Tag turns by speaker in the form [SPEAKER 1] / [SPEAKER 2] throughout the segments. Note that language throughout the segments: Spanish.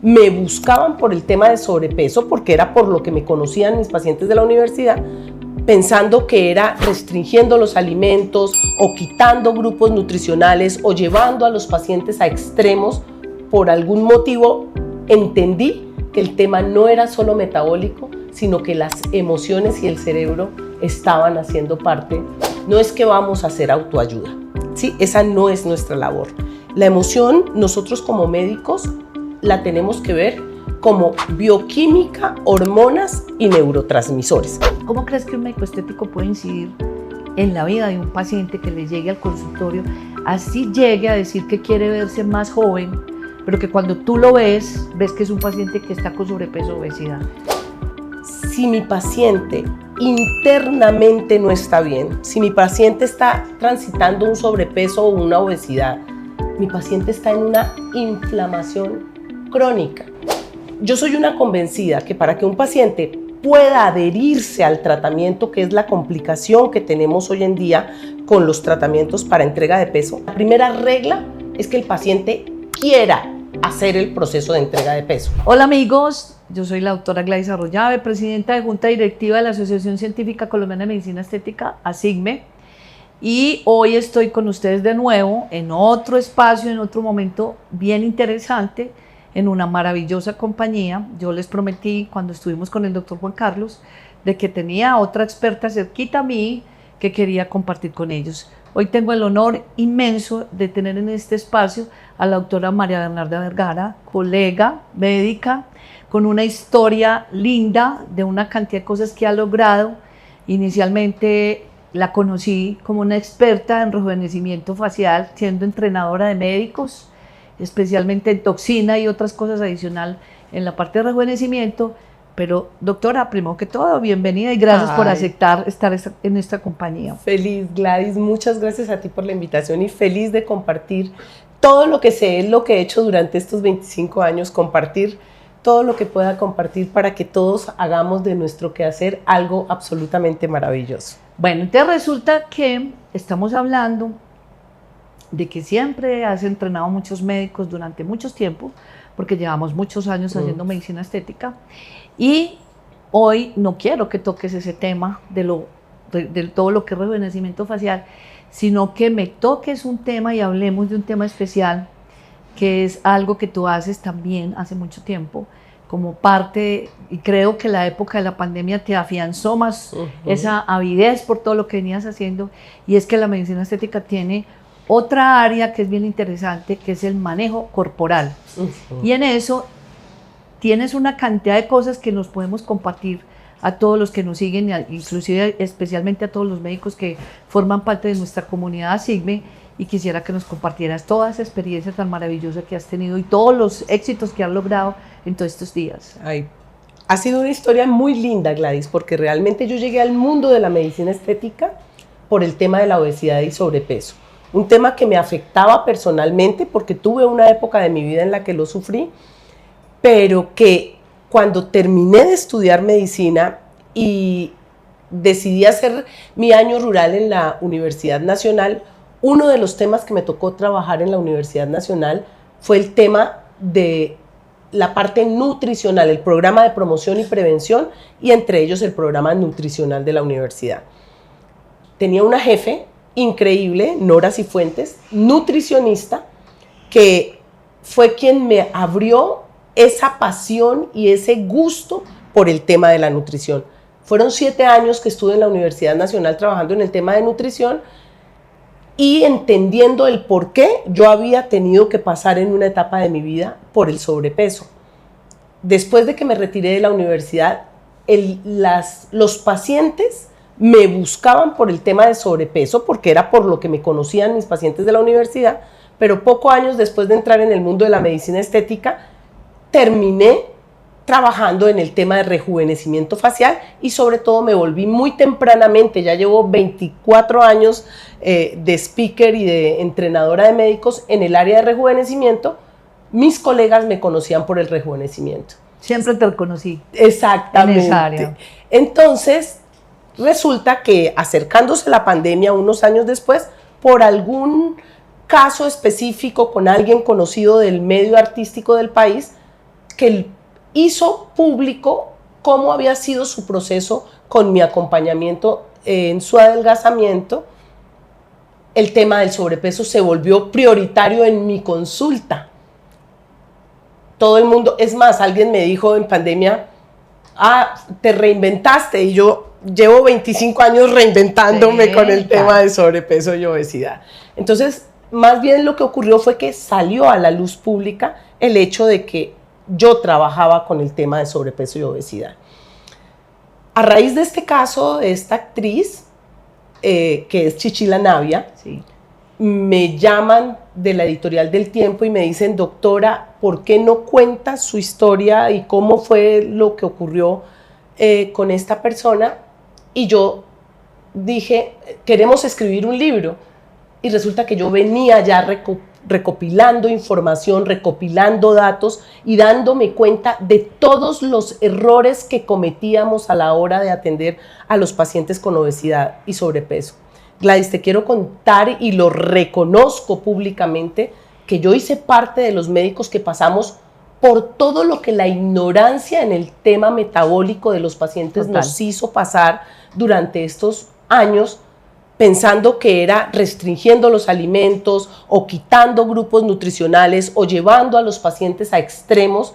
[SPEAKER 1] me buscaban por el tema de sobrepeso, porque era por lo que me conocían mis pacientes de la universidad, pensando que era restringiendo los alimentos o quitando grupos nutricionales o llevando a los pacientes a extremos. Por algún motivo entendí que el tema no era solo metabólico, sino que las emociones y el cerebro estaban haciendo parte. No es que vamos a hacer autoayuda, ¿sí? Esa no es nuestra labor. La emoción, nosotros como médicos, la tenemos que ver como bioquímica, hormonas y neurotransmisores.
[SPEAKER 2] ¿Cómo crees que un médico estético puede incidir en la vida de un paciente que le llegue al consultorio, así llegue a decir que quiere verse más joven, pero que cuando tú lo ves que es un paciente que está con sobrepeso o obesidad?
[SPEAKER 1] Si mi paciente internamente no está bien, si mi paciente está transitando un sobrepeso o una obesidad, mi paciente está en una inflamación crónica. Yo soy una convencida que para que un paciente pueda adherirse al tratamiento, que es la complicación que tenemos hoy en día con los tratamientos para entrega de peso, la primera regla es que el paciente quiera hacer el proceso de entrega de peso.
[SPEAKER 2] Hola amigos, yo soy la doctora Gladys Arroyave, presidenta de Junta Directiva de la Asociación Científica Colombiana de Medicina Estética, ASICME, y hoy estoy con ustedes de nuevo en otro espacio, en otro momento bien interesante, en una maravillosa compañía. Yo les prometí cuando estuvimos con el doctor Juan Carlos de que tenía otra experta cerquita a mí que quería compartir con ellos. Hoy tengo el honor inmenso de tener en este espacio a la doctora María Bernarda Vergara, colega médica, con una historia linda de una cantidad de cosas que ha logrado. Inicialmente la conocí como una experta en rejuvenecimiento facial, siendo entrenadora de médicos, especialmente en toxina y otras cosas adicional en la parte de rejuvenecimiento. Pero doctora, primero que todo, bienvenida y gracias por aceptar estar en esta compañía.
[SPEAKER 1] Feliz, Gladys, muchas gracias a ti por la invitación y feliz de compartir todo lo que sé, lo que he hecho durante estos 25 años, compartir todo lo que pueda compartir para que todos hagamos de nuestro quehacer algo absolutamente maravilloso.
[SPEAKER 2] Bueno, entonces resulta que estamos hablando de que siempre has entrenado a muchos médicos durante mucho tiempo, porque llevamos muchos años haciendo medicina estética, y hoy no quiero que toques ese tema de todo lo que es rejuvenecimiento facial, sino que me toques un tema y hablemos de un tema especial, que es algo que tú haces también hace mucho tiempo, como parte, y creo que la época de la pandemia te afianzó más esa avidez por todo lo que venías haciendo, y es que la medicina estética tiene otra área que es bien interesante, que es el manejo corporal. Y en eso tienes una cantidad de cosas que nos podemos compartir a todos los que nos siguen, inclusive especialmente a todos los médicos que forman parte de nuestra comunidad ASICME, y quisiera que nos compartieras toda esa experiencia tan maravillosa que has tenido y todos los éxitos que has logrado en todos estos días.
[SPEAKER 1] Ay, ha sido una historia muy linda, Gladys, porque realmente yo llegué al mundo de la medicina estética por el tema de la obesidad y sobrepeso. Un tema que me afectaba personalmente porque tuve una época de mi vida en la que lo sufrí, pero que cuando terminé de estudiar medicina y decidí hacer mi año rural en la Universidad Nacional, uno de los temas que me tocó trabajar en la Universidad Nacional fue el tema de la parte nutricional, el programa de promoción y prevención, y entre ellos el programa nutricional de la universidad. Tenía una jefe increíble, Nora Cifuentes, nutricionista, que fue quien me abrió esa pasión y ese gusto por el tema de la nutrición. Fueron 7 años que estuve en la Universidad Nacional trabajando en el tema de nutrición y entendiendo el por qué yo había tenido que pasar en una etapa de mi vida por el sobrepeso. Después de que me retiré de la universidad, los pacientes me buscaban por el tema de sobrepeso, porque era por lo que me conocían mis pacientes de la universidad, pero pocos años después de entrar en el mundo de la medicina estética, terminé trabajando en el tema de rejuvenecimiento facial y sobre todo me volví muy tempranamente, ya llevo 24 años de speaker y de entrenadora de médicos en el área de rejuvenecimiento. Mis colegas me conocían por el rejuvenecimiento.
[SPEAKER 2] Siempre te reconocí.
[SPEAKER 1] Exactamente.
[SPEAKER 2] En esa área.
[SPEAKER 1] Entonces, resulta que acercándose la pandemia unos años después, por algún caso específico con alguien conocido del medio artístico del país, que hizo público cómo había sido su proceso con mi acompañamiento en su adelgazamiento. El tema del sobrepeso se volvió prioritario en mi consulta. Todo el mundo, es más, alguien me dijo en pandemia, te reinventaste, y yo llevo 25 años reinventándome con el tema de sobrepeso y obesidad. Entonces, más bien lo que ocurrió fue que salió a la luz pública el hecho de que yo trabajaba con el tema de sobrepeso y obesidad. A raíz de este caso, de esta actriz, que es Chichila Navia,
[SPEAKER 2] sí,
[SPEAKER 1] me llaman de la editorial del Tiempo y me dicen, doctora, ¿por qué no cuenta su historia y cómo fue lo que ocurrió con esta persona? Y yo dije, queremos escribir un libro. Y resulta que yo venía ya recopilando información, recopilando datos y dándome cuenta de todos los errores que cometíamos a la hora de atender a los pacientes con obesidad y sobrepeso. Gladys, te quiero contar, y lo reconozco públicamente, que yo hice parte de los médicos que pasamos por todo lo que la ignorancia en el tema metabólico de los pacientes nos hizo pasar durante estos años, pensando que era restringiendo los alimentos o quitando grupos nutricionales o llevando a los pacientes a extremos,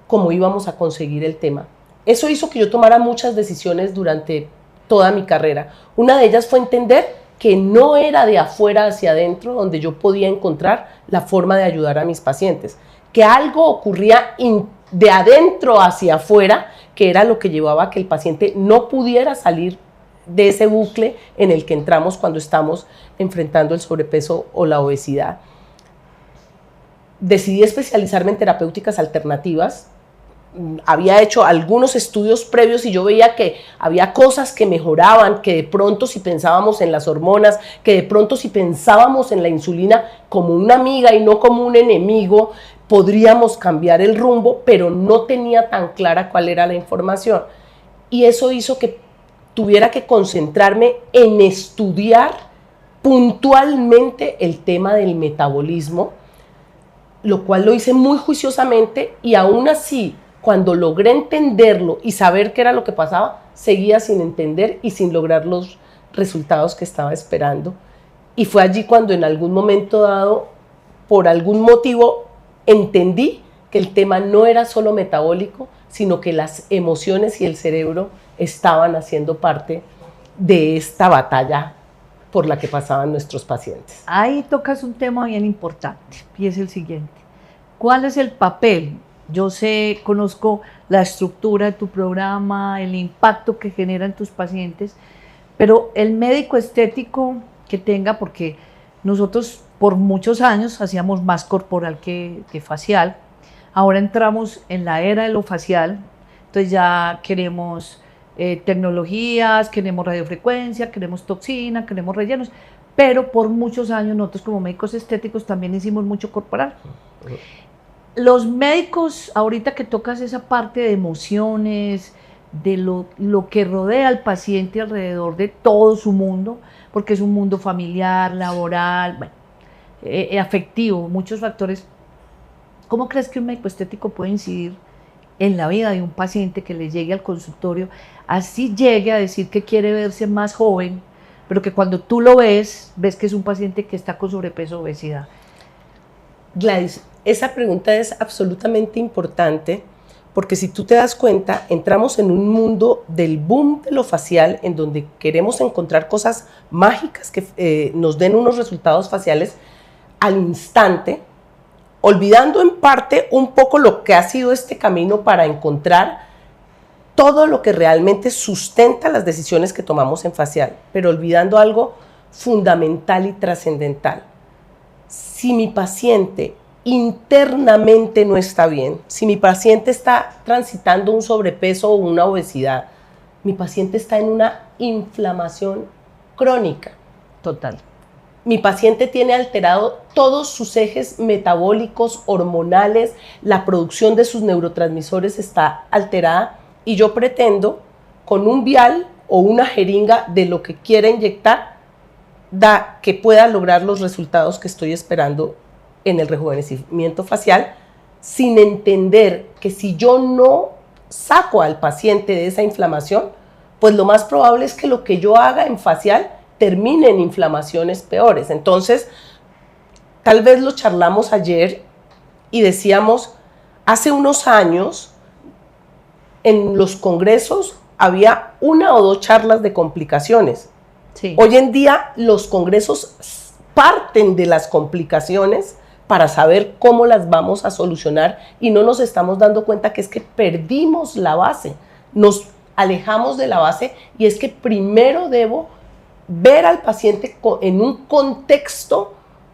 [SPEAKER 1] como íbamos a conseguir el tema. Eso hizo que yo tomara muchas decisiones durante toda mi carrera. Una de ellas fue entender que no era de afuera hacia adentro donde yo podía encontrar la forma de ayudar a mis pacientes, que algo ocurría de adentro hacia afuera, que era lo que llevaba a que el paciente no pudiera salir de ese bucle en el que entramos cuando estamos enfrentando el sobrepeso o la obesidad. Decidí especializarme en terapéuticas alternativas. Había hecho algunos estudios previos y yo veía que había cosas que mejoraban, que de pronto si pensábamos en las hormonas, que de pronto si pensábamos en la insulina como una amiga y no como un enemigo, podríamos cambiar el rumbo, pero no tenía tan clara cuál era la información. Y eso hizo que tuviera que concentrarme en estudiar puntualmente el tema del metabolismo, lo cual lo hice muy juiciosamente, y aún así, cuando logré entenderlo y saber qué era lo que pasaba, seguía sin entender y sin lograr los resultados que estaba esperando. Y fue allí cuando en algún momento dado, por algún motivo, entendí que el tema no era solo metabólico, sino que las emociones y el cerebro estaban haciendo parte de esta batalla por la que pasaban nuestros pacientes.
[SPEAKER 2] Ahí tocas un tema bien importante, y es el siguiente. ¿Cuál es el papel? Yo conozco la estructura de tu programa, el impacto que genera en tus pacientes, pero el médico estético que tenga, porque nosotros por muchos años hacíamos más corporal que facial, ahora entramos en la era de lo facial, entonces ya queremos tecnologías, queremos radiofrecuencia, queremos toxina, queremos rellenos, pero por muchos años nosotros como médicos estéticos también hicimos mucho corporal. Los médicos, ahorita que tocas esa parte de emociones, de lo que rodea al paciente alrededor de todo su mundo, porque es un mundo familiar, laboral, bueno, afectivo, muchos factores. ¿Cómo crees que un médico estético puede incidir en la vida de un paciente que le llegue al consultorio, así llegue a decir que quiere verse más joven, pero que cuando tú lo ves que es un paciente que está con sobrepeso o obesidad?
[SPEAKER 1] Gladys, esa pregunta es absolutamente importante, porque si tú te das cuenta, entramos en un mundo del boom de lo facial, en donde queremos encontrar cosas mágicas que nos den unos resultados faciales al instante, olvidando en parte un poco lo que ha sido este camino para encontrar todo lo que realmente sustenta las decisiones que tomamos en facial, pero olvidando algo fundamental y trascendental. Si mi paciente internamente no está bien, si mi paciente está transitando un sobrepeso o una obesidad, mi paciente está en una inflamación crónica.
[SPEAKER 2] Total.
[SPEAKER 1] Mi paciente tiene alterado todos sus ejes metabólicos, hormonales, la producción de sus neurotransmisores está alterada, y yo pretendo, con un vial o una jeringa de lo que quiera inyectar, que pueda lograr los resultados que estoy esperando en el rejuvenecimiento facial, sin entender que si yo no saco al paciente de esa inflamación, pues lo más probable es que lo que yo haga en facial termine en inflamaciones peores. Entonces, tal vez lo charlamos ayer y decíamos, hace unos años, en los congresos había 1 o 2 charlas de complicaciones.
[SPEAKER 2] Sí.
[SPEAKER 1] Hoy en día los congresos parten de las complicaciones para saber cómo las vamos a solucionar y no nos estamos dando cuenta que es que perdimos la base, nos alejamos de la base y es que primero debo ver al paciente en un contexto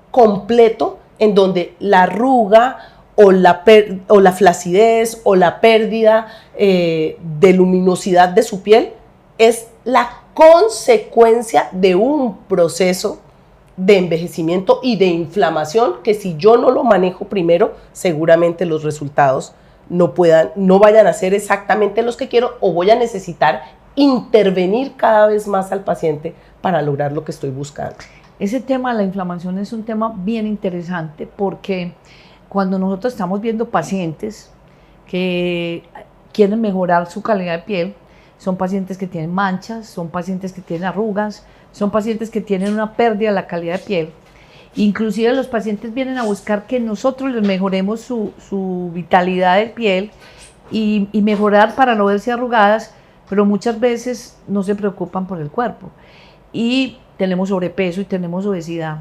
[SPEAKER 1] completo en donde la arruga o la flacidez o la pérdida de luminosidad de su piel es la consecuencia de un proceso de envejecimiento y de inflamación que si yo no lo manejo primero, seguramente los resultados no vayan a ser exactamente los que quiero o voy a necesitar intervenir cada vez más al paciente para lograr lo que estoy buscando.
[SPEAKER 2] Ese tema de la inflamación es un tema bien interesante porque cuando nosotros estamos viendo pacientes que quieren mejorar su calidad de piel, son pacientes que tienen manchas, son pacientes que tienen arrugas, son pacientes que tienen una pérdida de la calidad de piel. Inclusive los pacientes vienen a buscar que nosotros les mejoremos su vitalidad de piel y mejorar para no verse arrugadas, pero muchas veces no se preocupan por el cuerpo. Y tenemos sobrepeso y tenemos obesidad.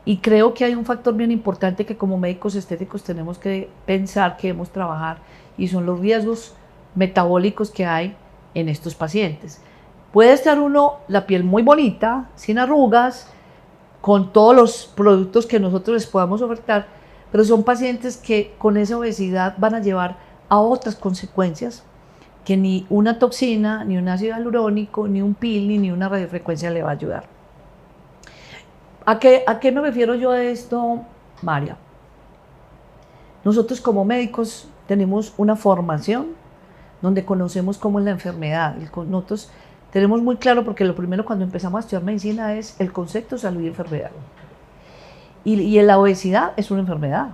[SPEAKER 2] Y creo que hay un factor bien importante que como médicos estéticos tenemos que pensar, que debemos trabajar, y son los riesgos metabólicos que hay en estos pacientes. Puede estar la piel muy bonita, sin arrugas, con todos los productos que nosotros les podamos ofertar, pero son pacientes que con esa obesidad van a llevar a otras consecuencias que ni una toxina, ni un ácido hialurónico, ni un peeling, ni una radiofrecuencia le va a ayudar. ¿A qué me refiero yo a esto, María? Nosotros como médicos tenemos una formación donde conocemos cómo es la enfermedad. Nosotros tenemos muy claro, porque lo primero cuando empezamos a estudiar medicina es el concepto de salud y enfermedad. Y la obesidad es una enfermedad,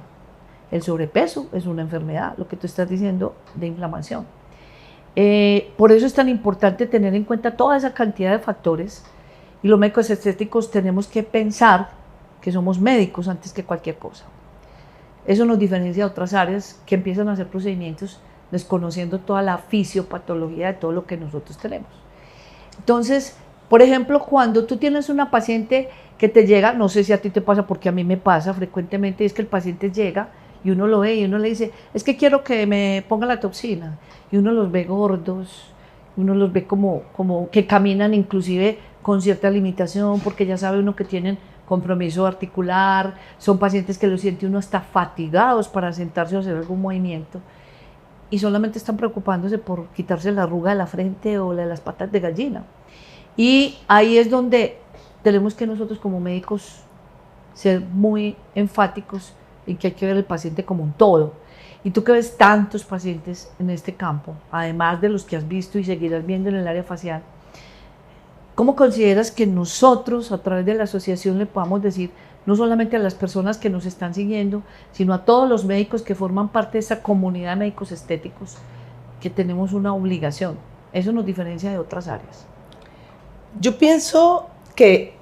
[SPEAKER 2] el sobrepeso es una enfermedad, lo que tú estás diciendo de inflamación. Por eso es tan importante tener en cuenta toda esa cantidad de factores, y los médicos estéticos tenemos que pensar que somos médicos antes que cualquier cosa. Eso nos diferencia de otras áreas que empiezan a hacer procedimientos desconociendo toda la fisiopatología de todo lo que nosotros tenemos. Entonces, por ejemplo, cuando tú tienes una paciente que te llega, no sé si a ti te pasa, porque a mí me pasa frecuentemente, es que el paciente llega y uno lo ve y uno le dice, es que quiero que me ponga la toxina, y uno los ve gordos, uno los ve como que caminan inclusive con cierta limitación, porque ya sabe uno que tienen compromiso articular, son pacientes que lo siente uno hasta fatigados para sentarse o hacer algún movimiento, y solamente están preocupándose por quitarse la arruga de la frente o la de las patas de gallina. Y ahí es donde tenemos que nosotros como médicos ser muy enfáticos en que hay que ver el paciente como un todo. Y tú que ves tantos pacientes en este campo, además de los que has visto y seguirás viendo en el área facial, ¿cómo consideras que nosotros a través de la asociación le podamos decir, no solamente a las personas que nos están siguiendo, sino a todos los médicos que forman parte de esa comunidad de médicos estéticos, que tenemos una obligación? Eso nos diferencia de otras áreas.
[SPEAKER 1] Yo pienso que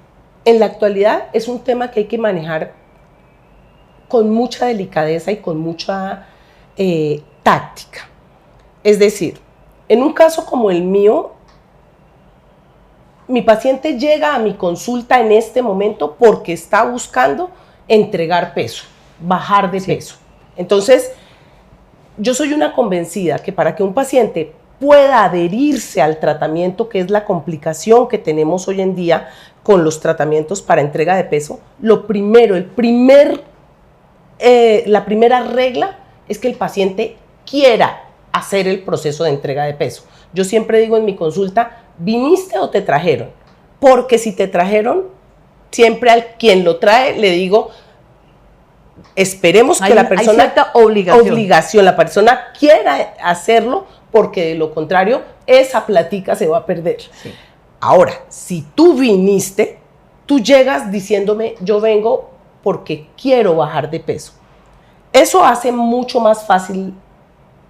[SPEAKER 1] en la actualidad es un tema que hay que manejar con mucha delicadeza y con mucha táctica. Es decir, en un caso como el mío, mi paciente llega a mi consulta en este momento porque está buscando entregar peso, bajar de peso. Entonces, yo soy una convencida que para que un paciente pueda adherirse al tratamiento, que es la complicación que tenemos hoy en día con los tratamientos para entrega de peso, lo primero, la primera regla es que el paciente quiera hacer el proceso de entrega de peso. Yo siempre digo en mi consulta, ¿viniste o te trajeron? Porque si te trajeron, siempre al quien lo trae le digo, esperemos que la persona...
[SPEAKER 2] Hay cierta obligación.
[SPEAKER 1] La persona quiera hacerlo, porque de lo contrario, esa platica se va a perder. Sí. Ahora, si tú viniste, tú llegas diciéndome, yo vengo porque quiero bajar de peso. eso hace mucho más fácil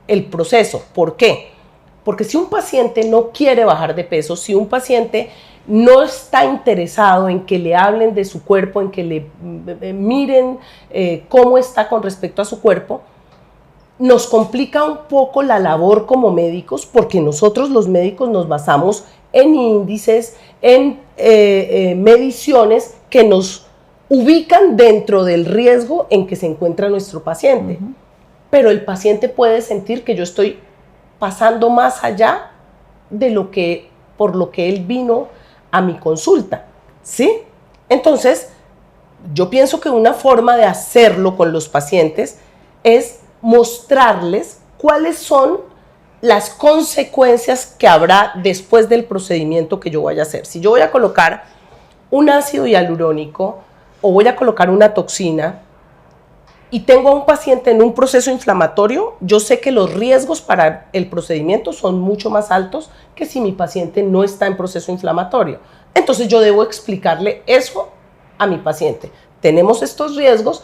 [SPEAKER 1] el proceso. ¿Por qué? Porque si un paciente no quiere bajar de peso, si un paciente no está interesado en que le hablen de su cuerpo, en que le miren cómo está con respecto a su cuerpo, nos complica un poco la labor como médicos, porque nosotros los médicos nos basamos en índices, en mediciones que nos ubican dentro del riesgo en que se encuentra nuestro paciente. Pero el paciente puede sentir que yo estoy pasando más allá de por lo que él vino a mi consulta, ¿sí? Entonces, yo pienso que una forma de hacerlo con los pacientes es mostrarles cuáles son las consecuencias que habrá después del procedimiento que yo vaya a hacer. Si yo voy a colocar un ácido hialurónico o voy a colocar una toxina y tengo a un paciente en un proceso inflamatorio, yo sé que los riesgos para el procedimiento son mucho más altos que si mi paciente no está en proceso inflamatorio. Entonces yo debo explicarle eso a mi paciente. Tenemos estos riesgos,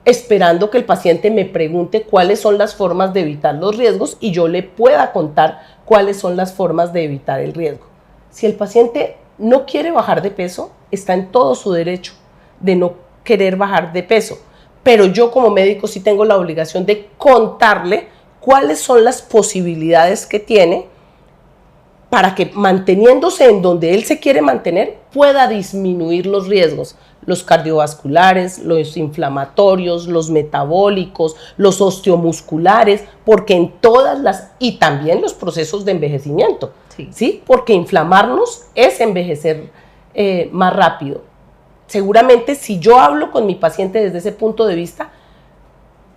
[SPEAKER 1] esperando que el paciente me pregunte cuáles son las formas de evitar los riesgos y yo le pueda contar cuáles son las formas de evitar el riesgo. Si el paciente no quiere bajar de peso, está en todo su derecho de no querer bajar de peso, pero yo como médico sí tengo la obligación de contarle cuáles son las posibilidades que tiene para que, manteniéndose en donde él se quiere mantener, pueda disminuir los riesgos, los cardiovasculares, los inflamatorios, los metabólicos, los osteomusculares, porque en todas y también los procesos de envejecimiento, ¿sí? Porque inflamarnos es envejecer más rápido. Seguramente si yo hablo con mi paciente desde ese punto de vista,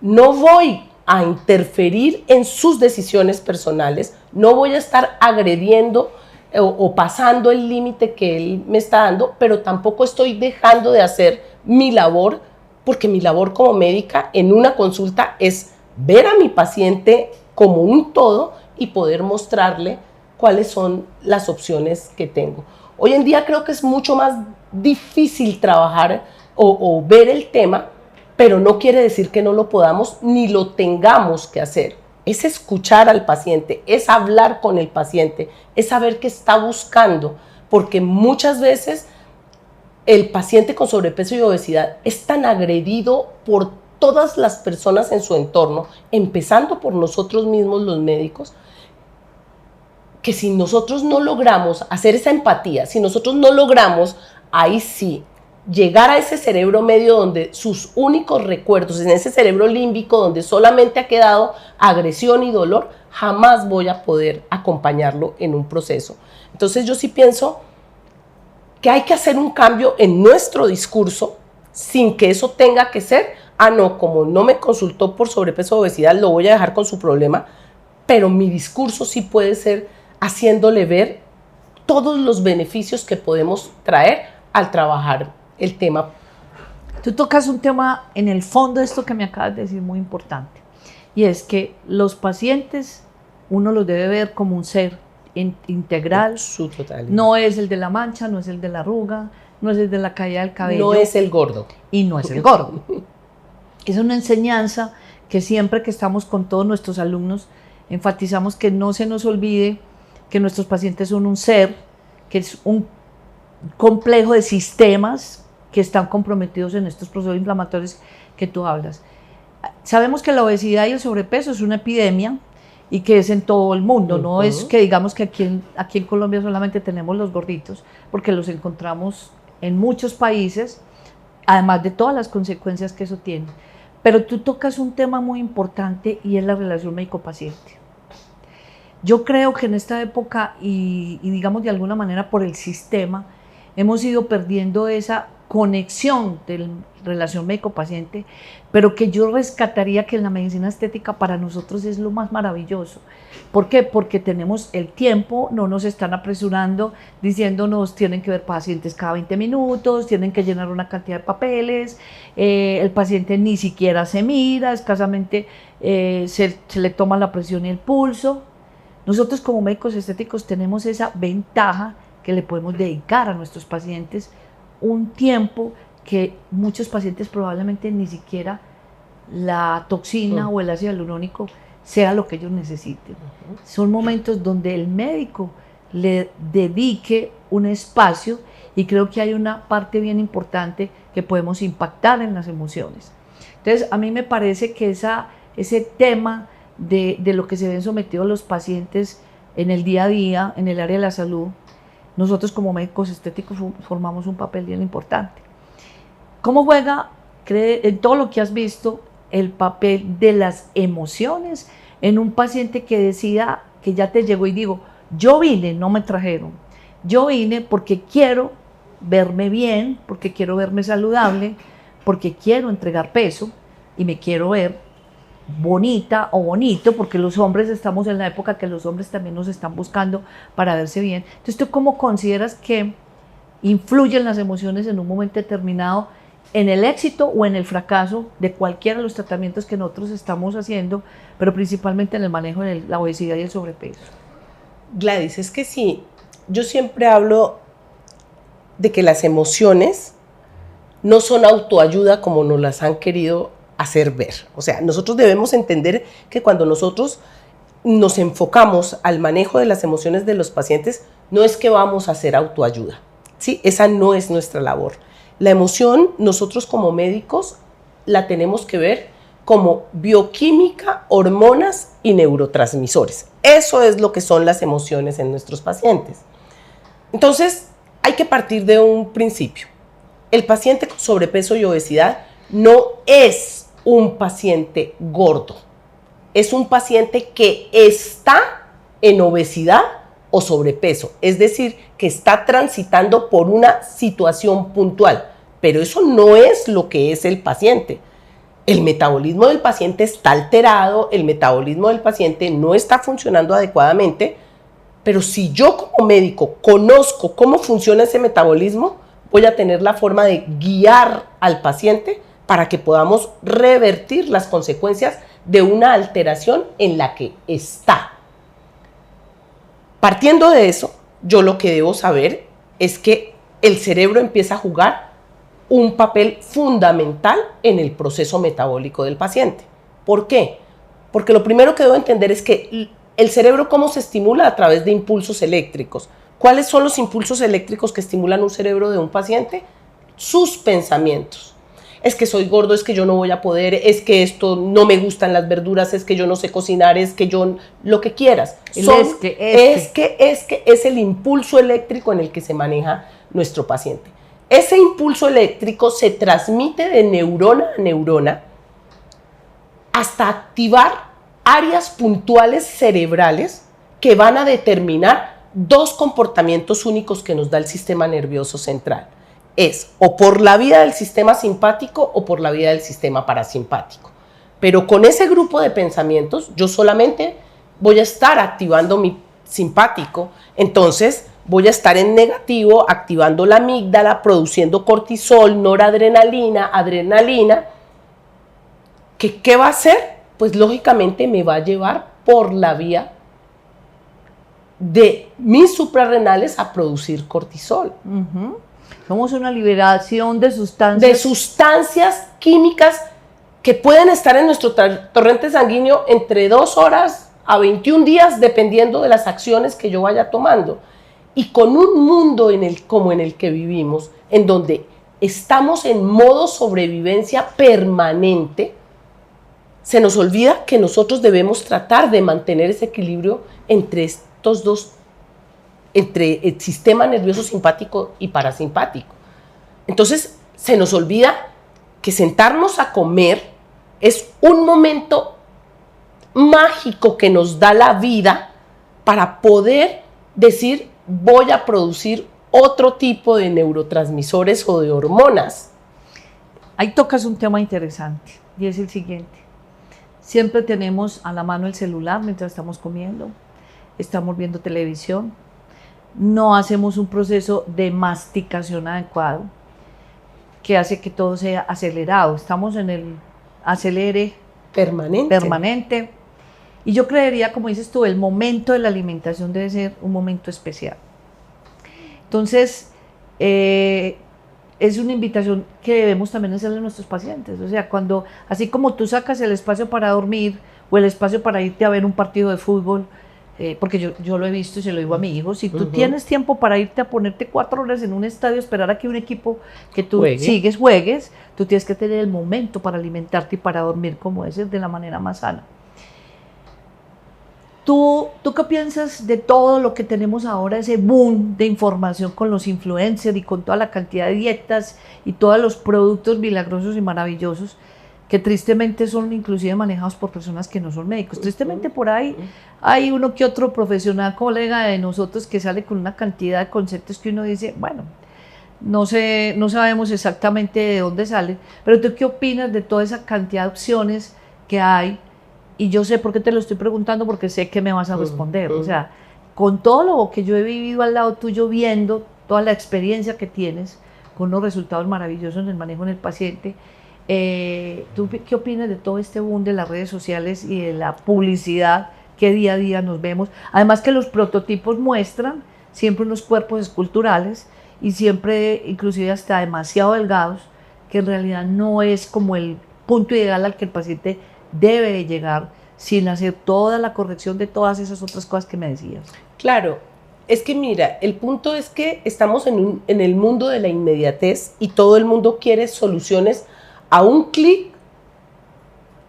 [SPEAKER 1] no voy a interferir en sus decisiones personales, no voy a estar agrediendo o pasando el límite que él me está dando, pero tampoco estoy dejando de hacer mi labor, porque mi labor como médica en una consulta es ver a mi paciente como un todo y poder mostrarle cuáles son las opciones que tengo. Hoy en día creo que es mucho más difícil trabajar o ver el tema, pero no quiere decir que no lo podamos ni lo tengamos que hacer. Es escuchar al paciente, es hablar con el paciente, es saber qué está buscando, porque muchas veces el paciente con sobrepeso y obesidad es tan agredido por todas las personas en su entorno, empezando por nosotros mismos los médicos, que si nosotros no logramos hacer esa empatía, si nosotros no logramos, ahí sí, llegar a ese cerebro medio donde sus únicos recuerdos, en ese cerebro límbico donde solamente ha quedado agresión y dolor, jamás voy a poder acompañarlo en un proceso. Entonces yo sí pienso que hay que hacer un cambio en nuestro discurso sin que eso tenga que ser, no, como no me consultó por sobrepeso o obesidad, lo voy a dejar con su problema, pero mi discurso sí puede ser haciéndole ver todos los beneficios que podemos traer al trabajar el tema.
[SPEAKER 2] Tú tocas un tema en el fondo de esto que me acabas de decir muy importante, y es que los pacientes uno los debe ver como un ser integral.
[SPEAKER 1] Su totalidad.
[SPEAKER 2] No es el de la mancha, no es el de la arruga, no es el de la caída del cabello.
[SPEAKER 1] No es el gordo.
[SPEAKER 2] Y no es el gordo. Es una enseñanza que siempre que estamos con todos nuestros alumnos enfatizamos, que no se nos olvide que nuestros pacientes son un ser, que es un complejo de sistemas que están comprometidos en estos procesos inflamatorios que tú hablas. Sabemos que la obesidad y el sobrepeso es una epidemia y que es en todo el mundo, no es que digamos que aquí en Colombia solamente tenemos los gorditos, porque los encontramos en muchos países, además de todas las consecuencias que eso tiene. Pero tú tocas un tema muy importante y es la relación médico-paciente. Yo creo que en esta época y digamos de alguna manera por el sistema hemos ido perdiendo esa conexión de la relación médico-paciente, pero que yo rescataría que en la medicina estética para nosotros es lo más maravilloso. ¿Por qué? Porque tenemos el tiempo, no nos están apresurando diciéndonos tienen que ver pacientes cada 20 minutos, tienen que llenar una cantidad de papeles, el paciente ni siquiera se mira, escasamente se le toma la presión y el pulso. Nosotros como médicos estéticos tenemos esa ventaja que le podemos dedicar a nuestros pacientes un tiempo que muchos pacientes probablemente ni siquiera la toxina o el ácido hialurónico sea lo que ellos necesiten. Son momentos donde el médico le dedique un espacio, y creo que hay una parte bien importante que podemos impactar en las emociones. Entonces, a mí me parece que ese tema de lo que se ven sometidos los pacientes en el día a día, en el área de la salud, nosotros como médicos estéticos formamos un papel bien importante. ¿Cómo juega, en todo lo que has visto, el papel de las emociones en un paciente que decida que ya te llegó y digo, yo vine, no me trajeron, yo vine porque quiero verme bien, porque quiero verme saludable, porque quiero entregar peso y me quiero ver bonita o bonito, porque los hombres estamos en la época que los hombres también nos están buscando para verse bien? Entonces, ¿tú cómo consideras que influyen las emociones en un momento determinado en el éxito o en el fracaso de cualquiera de los tratamientos que nosotros estamos haciendo, pero principalmente en el manejo de la obesidad y el sobrepeso?
[SPEAKER 1] Gladys, es que sí, yo siempre hablo de que las emociones no son autoayuda como nos las han querido hacer ver. O sea, nosotros debemos entender que cuando nosotros nos enfocamos al manejo de las emociones de los pacientes, no es que vamos a hacer autoayuda, ¿sí? Esa no es nuestra labor. La emoción, nosotros como médicos, la tenemos que ver como bioquímica, hormonas y neurotransmisores. Eso es lo que son las emociones en nuestros pacientes. Entonces, hay que partir de un principio. El paciente con sobrepeso y obesidad no es un paciente gordo. Es un paciente que está en obesidad o sobrepeso. Es decir, que está transitando por una situación puntual. Pero eso no es lo que es el paciente. El metabolismo del paciente está alterado, el metabolismo del paciente no está funcionando adecuadamente. Pero si yo como médico conozco cómo funciona ese metabolismo, voy a tener la forma de guiar al paciente para que podamos revertir las consecuencias de una alteración en la que está. Partiendo de eso, yo lo que debo saber es que el cerebro empieza a jugar un papel fundamental en el proceso metabólico del paciente. ¿Por qué? Porque lo primero que debo entender es que el cerebro, ¿cómo se estimula? A través de impulsos eléctricos. ¿Cuáles son los impulsos eléctricos que estimulan un cerebro de un paciente? Sus pensamientos. Es que soy gordo, es que yo no voy a poder, es que esto no me gustan las verduras, es que yo no sé cocinar, es que yo, lo que quieras. Es que es el impulso eléctrico en el que se maneja nuestro paciente. Ese impulso eléctrico se transmite de neurona a neurona hasta activar áreas puntuales cerebrales que van a determinar dos comportamientos únicos que nos da el sistema nervioso central. Es o por la vía del sistema simpático o por la vía del sistema parasimpático. Pero con ese grupo de pensamientos yo solamente voy a estar activando mi simpático, entonces voy a estar en negativo, activando la amígdala, produciendo cortisol, noradrenalina, adrenalina. ¿Qué va a hacer? Pues lógicamente me va a llevar por la vía de mis suprarrenales a producir cortisol.
[SPEAKER 2] Somos una liberación de sustancias.
[SPEAKER 1] De sustancias químicas que pueden estar en nuestro torrente sanguíneo entre 2 horas a 21 días, dependiendo de las acciones que yo vaya tomando. Y con un mundo como en el que vivimos, en donde estamos en modo sobrevivencia permanente, se nos olvida que nosotros debemos tratar de mantener ese equilibrio entre estos dos, entre el sistema nervioso simpático y parasimpático. Entonces, se nos olvida que sentarnos a comer es un momento mágico que nos da la vida para poder decir, voy a producir otro tipo de neurotransmisores o de hormonas.
[SPEAKER 2] Ahí tocas un tema interesante, y es el siguiente. Siempre tenemos a la mano el celular mientras estamos comiendo, estamos viendo televisión, no hacemos un proceso de masticación adecuado que hace que todo sea acelerado. Estamos en el acelere permanente. Y yo creería, como dices tú, el momento de la alimentación debe ser un momento especial. Entonces, es una invitación que debemos también hacerle a nuestros pacientes. O sea, cuando, así como tú sacas el espacio para dormir o el espacio para irte a ver un partido de fútbol, porque yo lo he visto y se lo digo a mi hijo, si tú tienes tiempo para irte a ponerte 4 horas en un estadio, esperar a que un equipo que tú juegues, tú tienes que tener el momento para alimentarte y para dormir como ese, de la manera más sana. ¿Tú qué piensas de todo lo que tenemos ahora, ese boom de información con los influencers y con toda la cantidad de dietas y todos los productos milagrosos y maravillosos que tristemente son inclusive manejados por personas que no son médicos? Tristemente por ahí hay uno que otro profesional, colega de nosotros, que sale con una cantidad de conceptos que uno dice, bueno, no sabemos exactamente de dónde salen, pero ¿tú qué opinas de toda esa cantidad de opciones que hay? Y yo sé por qué te lo estoy preguntando, porque sé que me vas a responder. O sea, con todo lo que yo he vivido al lado tuyo, viendo toda la experiencia que tienes, con unos resultados maravillosos en el manejo en el paciente, ¿tú qué opinas de todo este boom de las redes sociales y de la publicidad que día a día nos vemos? Además que los prototipos muestran siempre unos cuerpos esculturales y siempre, inclusive hasta demasiado delgados, que en realidad no es como el punto ideal al que el paciente debe de llegar, sin hacer toda la corrección de todas esas otras cosas que me decías.
[SPEAKER 1] Claro, es que mira, el punto es que estamos en el mundo de la inmediatez y todo el mundo quiere soluciones a un clic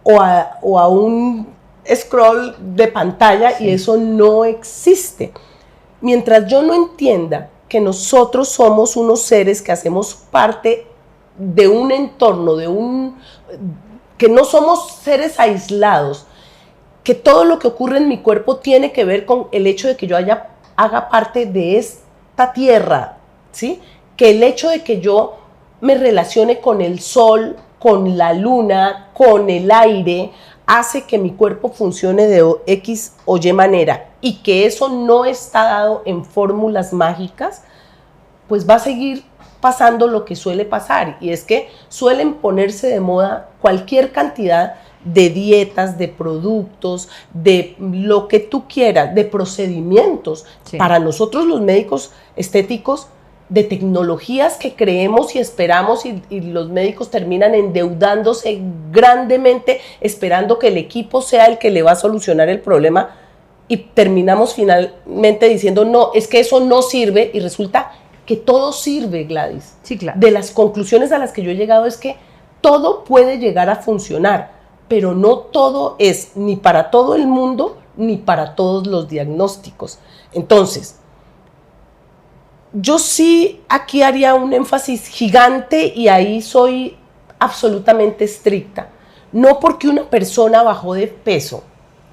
[SPEAKER 1] o a un scroll de pantalla, y eso no existe. Mientras yo no entienda que nosotros somos unos seres que hacemos parte de un entorno, que no somos seres aislados, que todo lo que ocurre en mi cuerpo tiene que ver con el hecho de que yo haga parte de esta tierra, ¿sí? Que el hecho de que yo me relacione con el sol, con la luna, con el aire, hace que mi cuerpo funcione de X o Y manera, y que eso no está dado en fórmulas mágicas, pues va a seguir pasando lo que suele pasar, y es que suelen ponerse de moda cualquier cantidad de dietas, de productos, de lo que tú quieras, de procedimientos, para nosotros los médicos estéticos, de tecnologías que creemos y esperamos, y los médicos terminan endeudándose grandemente esperando que el equipo sea el que le va a solucionar el problema, y terminamos finalmente diciendo, no, es que eso no sirve, y resulta que todo sirve, Gladys.
[SPEAKER 2] Sí, claro.
[SPEAKER 1] De las conclusiones a las que yo he llegado es que todo puede llegar a funcionar, pero no todo es ni para todo el mundo ni para todos los diagnósticos. Entonces, yo sí aquí haría un énfasis gigante, y ahí soy absolutamente estricta. No porque una persona bajó de peso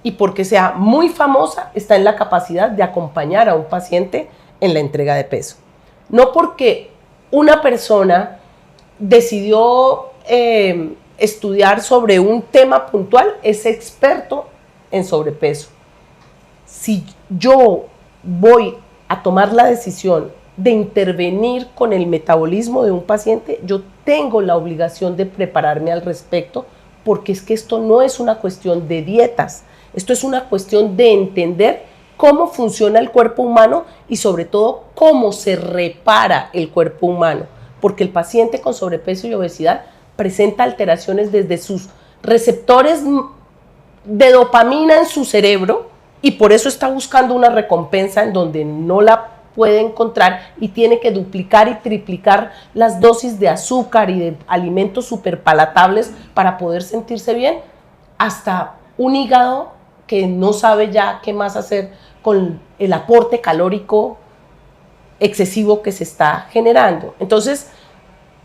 [SPEAKER 1] y porque sea muy famosa está en la capacidad de acompañar a un paciente en la entrega de peso. No porque una persona decidió estudiar sobre un tema puntual es experto en sobrepeso. Si yo voy a tomar la decisión de intervenir con el metabolismo de un paciente, yo tengo la obligación de prepararme al respecto, porque es que esto no es una cuestión de dietas, esto es una cuestión de entender cómo funciona el cuerpo humano y sobre todo cómo se repara el cuerpo humano, porque el paciente con sobrepeso y obesidad presenta alteraciones desde sus receptores de dopamina en su cerebro, y por eso está buscando una recompensa en donde no la puede encontrar, y tiene que duplicar y triplicar las dosis de azúcar y de alimentos súper palatables para poder sentirse bien, hasta un hígado que no sabe ya qué más hacer con el aporte calórico excesivo que se está generando. Entonces,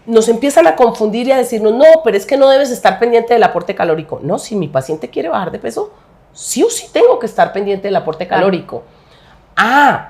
[SPEAKER 1] nos empiezan a confundir y a decirnos, no, pero es que no debes estar pendiente del aporte calórico. No, si mi paciente quiere bajar de peso, sí o sí tengo que estar pendiente del aporte calórico.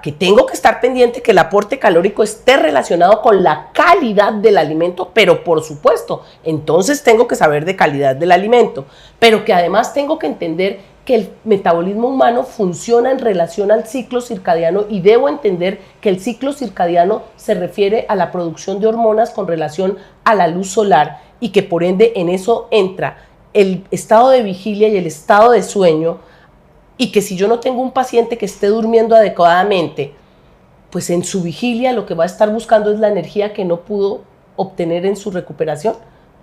[SPEAKER 1] Que tengo que estar pendiente que el aporte calórico esté relacionado con la calidad del alimento, pero por supuesto, entonces tengo que saber de calidad del alimento, pero que además tengo que entender que el metabolismo humano funciona en relación al ciclo circadiano, y debo entender que el ciclo circadiano se refiere a la producción de hormonas con relación a la luz solar, y que por ende en eso entra el estado de vigilia y el estado de sueño, y que si yo no tengo un paciente que esté durmiendo adecuadamente, pues en su vigilia lo que va a estar buscando es la energía que no pudo obtener en su recuperación,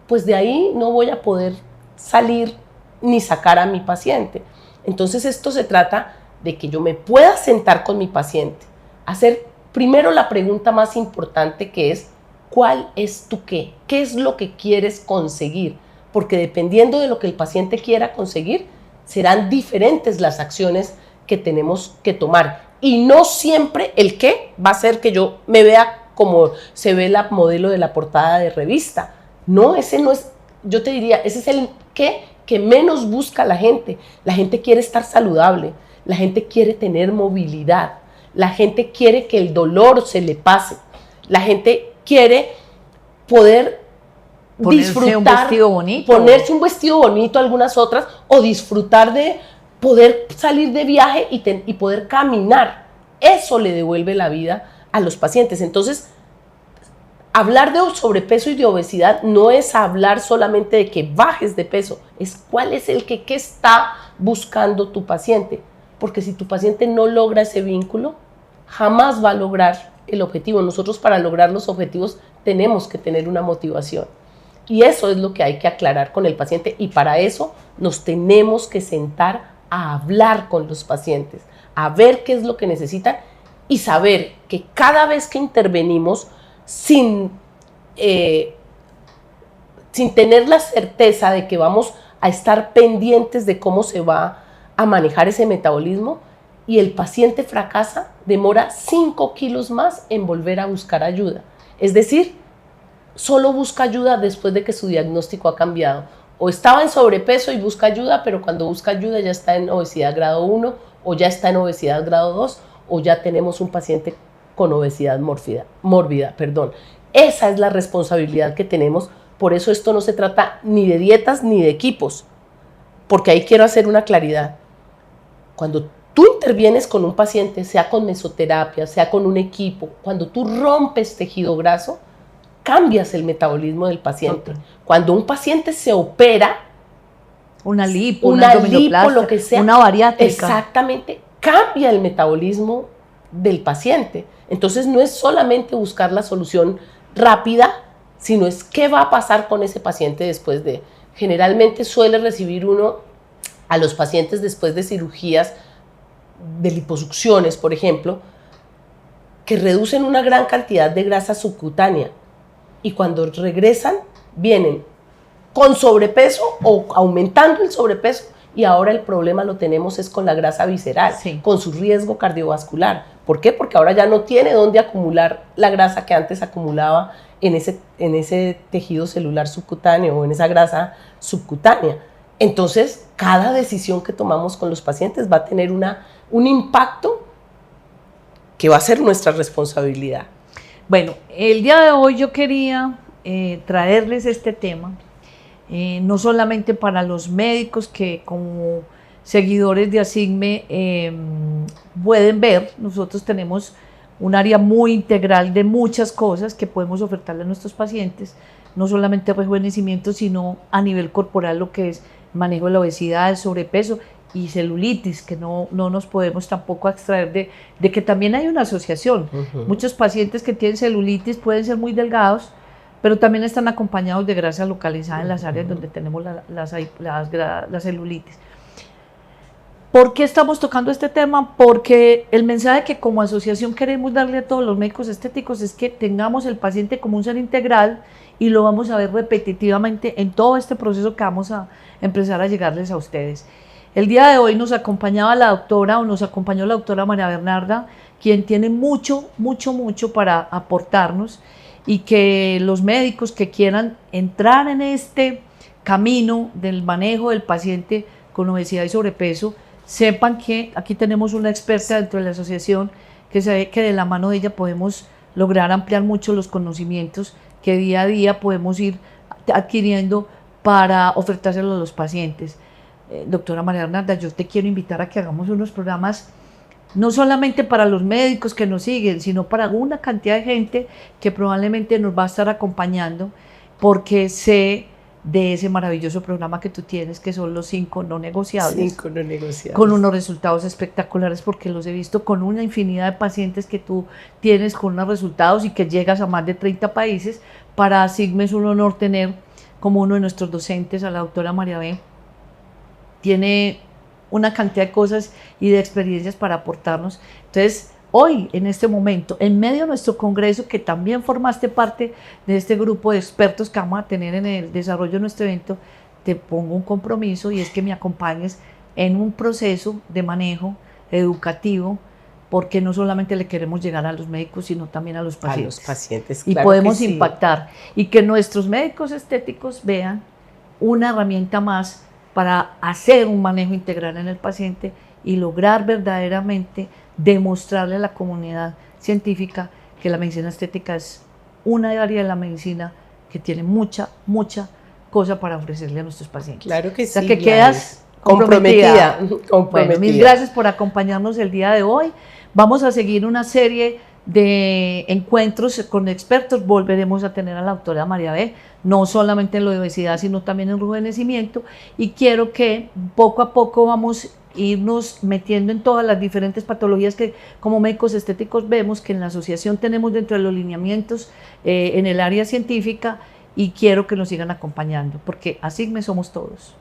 [SPEAKER 1] pues de ahí no voy a poder salir ni sacar a mi paciente. Entonces esto se trata de que yo me pueda sentar con mi paciente, hacer primero la pregunta más importante, que es ¿cuál es tu qué? ¿Qué es lo que quieres conseguir? Porque dependiendo de lo que el paciente quiera conseguir, serán diferentes las acciones que tenemos que tomar. Y no siempre el qué va a ser que yo me vea como se ve la modelo de la portada de revista. No, ese no es, yo te diría, ese es el qué que menos busca la gente. La gente quiere estar saludable, la gente quiere tener movilidad, la gente quiere que el dolor se le pase, la gente quiere poder
[SPEAKER 2] ponerse un vestido bonito.
[SPEAKER 1] Ponerse un vestido bonito, algunas otras, o disfrutar de poder salir de viaje y poder caminar. Eso le devuelve la vida a los pacientes. Entonces, hablar de sobrepeso y de obesidad no es hablar solamente de que bajes de peso, es cuál es el qué está buscando tu paciente. Porque si tu paciente no logra ese vínculo, jamás va a lograr el objetivo. Nosotros, para lograr los objetivos, tenemos que tener una motivación. Y eso es lo que hay que aclarar con el paciente, y para eso nos tenemos que sentar a hablar con los pacientes, a ver qué es lo que necesitan y saber que cada vez que intervenimos sin tener la certeza de que vamos a estar pendientes de cómo se va a manejar ese metabolismo, y el paciente fracasa, demora 5 kilos más en volver a buscar ayuda. Es decir, solo busca ayuda después de que su diagnóstico ha cambiado. O estaba en sobrepeso y busca ayuda, pero cuando busca ayuda ya está en obesidad grado 1, o ya está en obesidad grado 2, o ya tenemos un paciente con obesidad mórbida. Esa es la responsabilidad que tenemos. Por eso esto no se trata ni de dietas ni de equipos, porque ahí quiero hacer una claridad. Cuando tú intervienes con un paciente, sea con mesoterapia, sea con un equipo, cuando tú rompes tejido graso, cambias el metabolismo del paciente. Okay. Cuando un paciente se opera,
[SPEAKER 2] una lipo, lo que sea, una bariátrica,
[SPEAKER 1] exactamente, cambia el metabolismo del paciente. Entonces no es solamente buscar la solución rápida, sino es qué va a pasar con ese paciente después de. Generalmente suele recibir uno a los pacientes después de cirugías de liposucciones, por ejemplo, que reducen una gran cantidad de grasa subcutánea, y cuando regresan vienen con sobrepeso o aumentando el sobrepeso, y ahora el problema lo tenemos es con la grasa visceral, sí, con su riesgo cardiovascular. ¿Por qué? Porque ahora ya no tiene dónde acumular la grasa que antes acumulaba en ese tejido celular subcutáneo o en esa grasa subcutánea. Entonces, cada decisión que tomamos con los pacientes va a tener un impacto que va a ser nuestra responsabilidad.
[SPEAKER 2] Bueno, el día de hoy yo quería traerles este tema, no solamente para los médicos que como seguidores de ASIGME pueden ver. Nosotros tenemos un área muy integral de muchas cosas que podemos ofertarle a nuestros pacientes, no solamente rejuvenecimiento, sino a nivel corporal, lo que es manejo de la obesidad, el sobrepeso y celulitis, que no nos podemos tampoco abstraer de que también hay una asociación. Muchos pacientes que tienen celulitis pueden ser muy delgados, pero también están acompañados de grasa localizada en las áreas donde tenemos la celulitis. ¿Por qué estamos tocando este tema? Porque el mensaje que como asociación queremos darle a todos los médicos estéticos es que tengamos el paciente como un ser integral, y lo vamos a ver repetitivamente en todo este proceso que vamos a empezar a llegarles a ustedes. El día de hoy nos acompañó la doctora María Bernarda, quien tiene mucho para aportarnos, y que los médicos que quieran entrar en este camino del manejo del paciente con obesidad y sobrepeso, sepan que aquí tenemos una experta dentro de la asociación, que sabe que de la mano de ella podemos lograr ampliar mucho los conocimientos que día a día podemos ir adquiriendo para ofertárselo a los pacientes. Doctora María Bernarda, yo te quiero invitar a que hagamos unos programas no solamente para los médicos que nos siguen, sino para una cantidad de gente que probablemente nos va a estar acompañando, porque sé de ese maravilloso programa que tú tienes, que son los 5 no negociables.
[SPEAKER 1] 5 no negociables.
[SPEAKER 2] Con unos resultados espectaculares, porque los he visto con una infinidad de pacientes que tú tienes con unos resultados y que llegas a más de 30 países. Para ASIGME es un honor tener como uno de nuestros docentes a la doctora María B. Tiene una cantidad de cosas y de experiencias para aportarnos. Entonces, hoy, en este momento, en medio de nuestro congreso, que también formaste parte de este grupo de expertos que vamos a tener en el desarrollo de nuestro evento, te pongo un compromiso y es que me acompañes en un proceso de manejo educativo, porque no solamente le queremos llegar a los médicos, sino también a los pacientes.
[SPEAKER 1] A los pacientes,
[SPEAKER 2] y
[SPEAKER 1] claro,
[SPEAKER 2] podemos
[SPEAKER 1] que sí.
[SPEAKER 2] impactar y que nuestros médicos estéticos vean una herramienta más para hacer un manejo integral en el paciente y lograr verdaderamente demostrarle a la comunidad científica que la medicina estética es una área de la medicina que tiene mucha cosa para ofrecerle a nuestros pacientes.
[SPEAKER 1] Claro que sí.
[SPEAKER 2] O sea, que quedas
[SPEAKER 1] comprometida.
[SPEAKER 2] Bueno, mil gracias por acompañarnos el día de hoy. Vamos a seguir una serie de encuentros con expertos. Volveremos a tener a la doctora María B, no solamente en la obesidad, sino también en rejuvenecimiento. Y quiero que poco a poco vamos a irnos metiendo en todas las diferentes patologías que como médicos estéticos vemos que en la asociación tenemos dentro de los lineamientos en el área científica, y quiero que nos sigan acompañando, porque ASIGME somos todos.